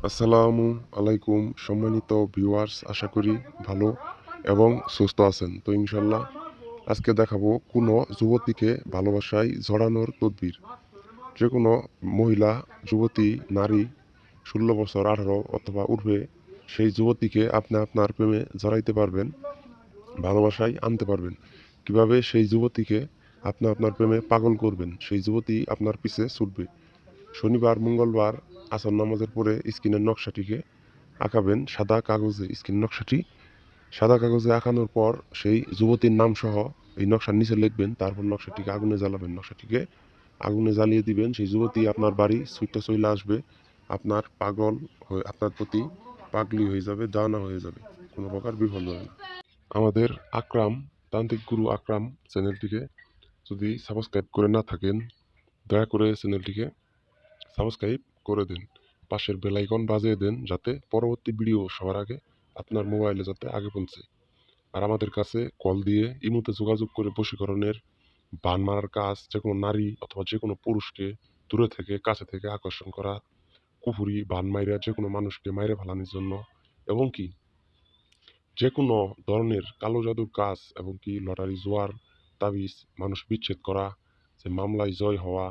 আসসালামু আলাইকুম সম্মানিত ভিউয়ার্স, আশা করি ভালো এবং সুস্থ আছেন। তো ইনশাল্লাহ আজকে দেখাবো কোনো যুবতীকে ভালোবাসায় জড়ানোর তদবির। যে কোনো মহিলা, যুবতী, নারী 16 বছর, 18 অথবা ঊর্ধ্বে সেই যুবতীকে আপনি আপনার প্রেমে জড়াইতে পারবেন, ভালোবাসায় আনতে পারবেন। কিভাবে সেই যুবতীকে আপনি আপনার প্রেমে পাগল করবেন, সেই যুবতী আপনার পিছে ছুটবে। শনিবার, মঙ্গলবার আসর নামাজের পরে স্ক্রিনের নকশাটিকে আঁকাবেন সাদা কাগজে। স্ক্রিন নকশাটি সাদা কাগজে আঁকানোর পর সেই যুবতীর নাম সহ এই নকশার নিচে লিখবেন। তারপর নকশাটিকে আগুনে জ্বালাবেন। নকশাটিকে আগুনে জ্বালিয়ে দিবেন। সেই যুবতী আপনার বাড়ি ছুটে চলে আসবে। আপনার পাগল হয়ে আপনার প্রতি পাগলি হয়ে যাবে, দাওয়ানা হয়ে যাবে, কোনো প্রকার বিফল হবে না। আমাদের আকরাম তান্ত্রিক গুরু আকরাম চ্যানেলটিকে যদি সাবস্ক্রাইব করে না থাকেন, দয়া করে চ্যানেলটিকে সাবস্ক্রাইব করে দিন। পাশের বেল আইকন বাজিয়ে দেন, যাতে পরবর্তী ভিডিও সবার আগে আপনার মোবাইলে যাতে আগে পৌঁছে। আর আমাদের কাছে কল দিয়ে ইমোতে যোগাযোগ করে বশীকরণের বান মারার কাজ, যে কোনো নারী অথবা যে কোনো পুরুষকে দূরে থেকে কাছে থেকে আকর্ষণ করা, কুফুরি বান মাইরা যে কোনো মানুষকে মাইরে ফেলানোর জন্য, এবং কি যে কোনো ধরনের কালো জাদুর কাজ, এবং কি লটারি জোয়ার তাবিজ, মানুষ বিচ্ছেদ করা, যে মামলায় জয় হওয়া,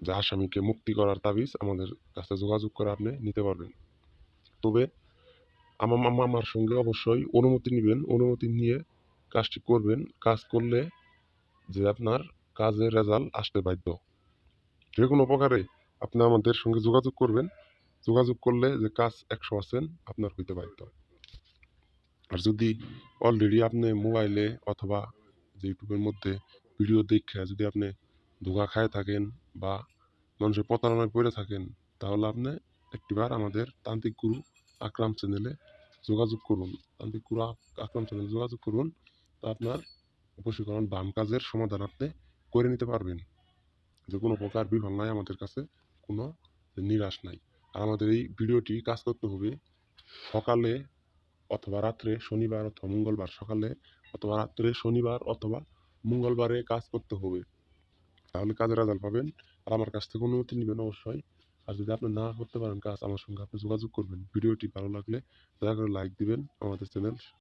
যে আসামিকে মুক্তি করার তাবিজ আমাদের কাছে যোগাযোগ করে আপনি নিতে পারবেন। তবে আমার সঙ্গে অবশ্যই অনুমতি নেবেন। অনুমতি নিয়ে কাজটি করবেন। কাজ করলে যে আপনার কাজের রেজাল্ট আসতে বাধ্য। যে কোনো প্রকারে আপনি আমাদের সঙ্গে যোগাযোগ করবেন। যোগাযোগ করলে যে কাজ 100% আপনার হইতে বাধ্য। আর যদি অলরেডি আপনি মোবাইলে অথবা যে ইউটিউবের মধ্যে ভিডিও দেখে যদি আপনি ধোঁকা খায় থাকেন বা মানুষের প্রতারণায় পড়ে থাকেন, তাহলে আপনি একটিবার আমাদের তান্ত্রিক গুরু আকরাম চ্যানেলে যোগাযোগ করুন। তান্ত্রিক গুরু আকরাম চ্যানেলে যোগাযোগ করুন। তা আপনার বশীকরণ বাম কাজের সমাধান আপনি করে নিতে পারবেন। যে কোনো প্রকার বিফল নাই আমাদের কাছে, কোনো নিরাশ নাই। আর আমাদের এই ভিডিওটি কাজ করতে হবে সকালে অথবা রাত্রে, শনিবার অথবা মঙ্গলবার সকালে অথবা রাত্রে, শনিবার অথবা মঙ্গলবারে কাজ করতে হবে। তাহলে কাজের রেজাল্ট পাবেন। আর আমার কাছ থেকে অনুমতি নেবেন অবশ্যই। আর যদি আপনি না করতে পারেন কাজ, আমার সঙ্গে আপনি যোগাযোগ করবেন। ভিডিওটি ভালো লাগলে দয়া করে লাইক দিবেন। আমাদের চ্যানেল